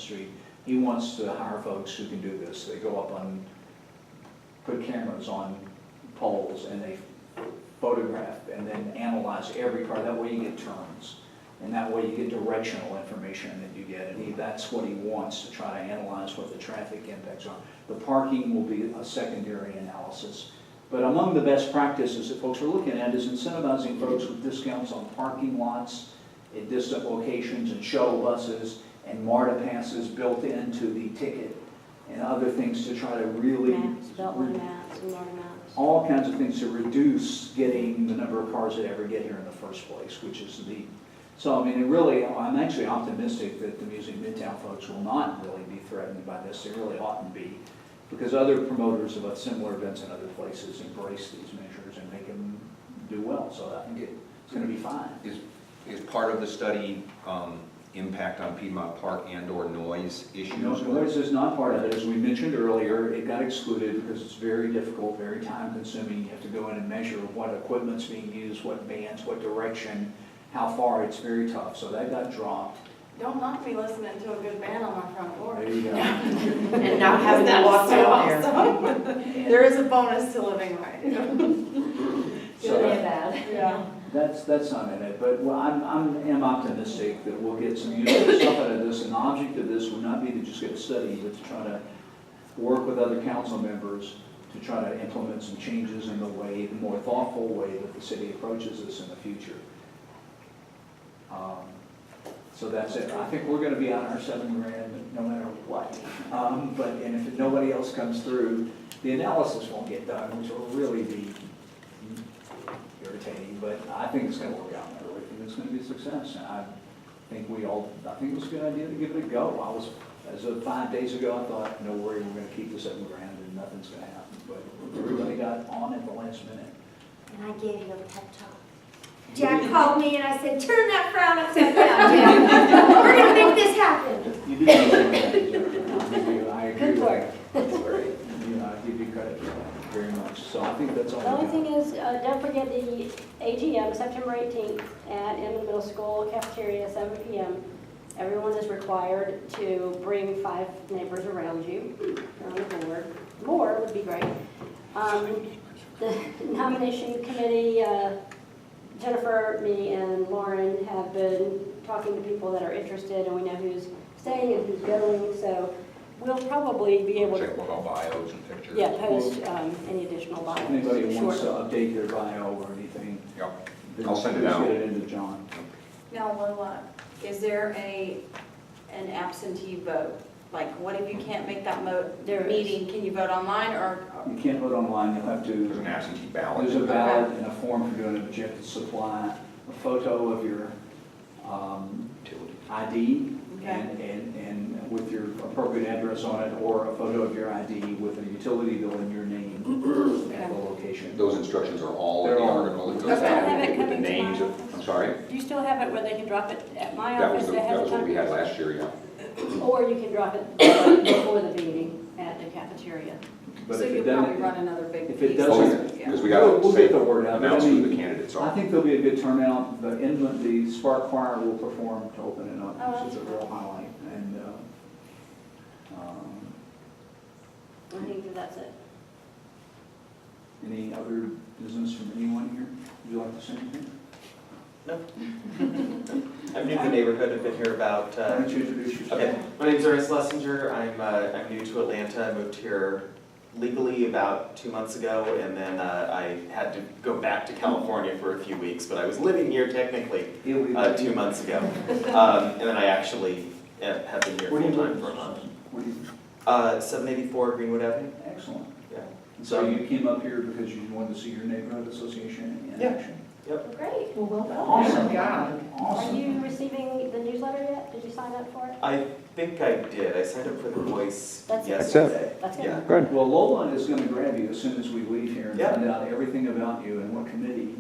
street. He wants to hire folks who can do this. They go up put cameras on poles and they photograph and then analyze every car. That way you get turns. And that way you get directional information that you get. And that's what he wants, to try to analyze what the traffic impacts are. The parking will be a secondary analysis. But among the best practices that folks are looking at is incentivizing folks with discounts on parking lots at distant locations and shuttle buses and MARTA passes built into the ticket and other things to try to really... Maps, Beltline maps, and MARTA maps. All kinds of things to reduce getting the number of cars that ever get here in the first place, which is the... So, I mean, I'm actually optimistic that the Museum Midtown folks will not really be threatened by this. They really oughtn't be, because other promoters of similar events in other places embrace these measures and make them do well. So I think it's going to be fine. Is part of the study impact on Piedmont Park and/or noise issues? No, noise is not part of it. As we mentioned earlier, it got excluded because it's very difficult, very time consuming. You have to go in and measure what equipment's being used, what bands, what direction, how far. It's very tough. So that got dropped. Don't knock me listening to a good band on my front porch. There you go. And not having to walk so out there. awesome. There is a bonus to living right. So Good and bad. Yeah. that's not in it, but I'm optimistic that we'll get some useful stuff out of this, and the object of this would not be to just get a study, but to try to work with other council members to try to implement some changes in the more thoughtful way that the city approaches this in the future. So that's it. I think we're going to be on our $7 grand no matter what. And if nobody else comes through, the analysis won't get done, which will really be irritating. But I think it's going to work out. I really think it's going to be a success. And I think it was a good idea to give it a go. As of 5 days ago, I thought, no worry, we're going to keep the $7 grand and nothing's going to happen. But everybody got on at the last minute. And I gave you a pep talk. Jack called me and I said, turn that frown upside down, Jack. We're going to make this happen. You did I agree. Good work. That's great. I give you credit for that very much. So I think that's all. The only thing is, don't forget the AGM, September 18th, at Inman Middle School cafeteria, 7 p.m. Everyone is required to bring 5 neighbors around you, around the board. More would be great. The nomination committee, Jennifer, me, and Lauren have been talking to people that are interested, and we know who's staying and who's going, so we'll probably be able to... Check about bios and pictures. Yeah, post any additional bios. If anybody wants to Sure. update their bio or anything, Yep. then I'll send it just out. get it into John. Now, Lola, is there an absentee vote? Like, what if you can't make that There is. meeting? Can you vote online or? You can't vote online, you'll have There's to, an absentee ballot. there's a ballot and a form for doing it, but you have to supply a photo of your Utility. ID Okay. and with your appropriate address on it, or a photo of your ID with a utility bill in your name at the location. Those instructions are all in They're the all- article. It goes Okay. down Have it with the coming to names my of, office? I'm sorry? Do you still have it where they can drop it at my That was office ahead that of was what we had time? last year, yeah. Or you can drop it before the meeting at the cafeteria. But So if it you'll probably doesn't, run another big if it piece. doesn't- Yeah. Because we got We'll to get the word out, but I announce who mean, the candidates I are. think there'll be a good turnout. The Spark Choir will perform to open it up, Oh, which is a that's real highlight. And I think that's it. any other business from anyone here? Would you like to say anything? No. I'm new to the neighborhood. I've been here about. Why don't you introduce yourself? Okay, my name's Ernest Lessinger. I'm new to Atlanta. I moved here legally about 2 months ago, and then I had to go back to California for a few weeks. But I was living here technically 2 months ago, and then I actually have been here Where do you full live? time for a month. Where do you- 784 Greenwood Avenue. Excellent. Yeah. And so you came up here because you wanted to see your neighborhood association in Yeah. action? Great. Well, well done. Awesome. God. Are Awesome. you receiving the newsletter yet? Did you sign up for it? I think I did. I signed up for the Voice That's it. yesterday. That's good. Yeah. Good. Well, Lola is going to grab you as soon as we leave here and Yeah. find out everything about you and what committee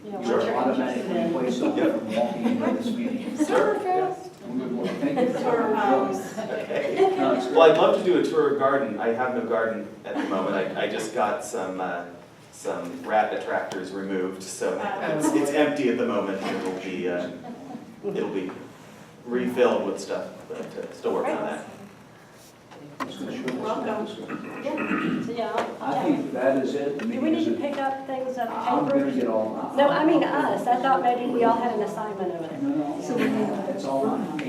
Yeah, you're what you're automatically interested in. placed on Yep. from walking into this meeting. Sure. Yeah. Well, good luck. Thank you. Tour house. Okay. No, it's Well, I'd love to do a tour of garden. I have no garden at the moment. I just got some rat attractors removed, so it's empty at the moment. It'll be refilled with stuff, but still working on that. school. Yeah, so yeah, I'll I check. think that is it. I Do mean, we need is to it- pick up things of I'm gonna papers? get all. No, I mean us. I thought maybe we all had an assignment over there. No, it's all mine.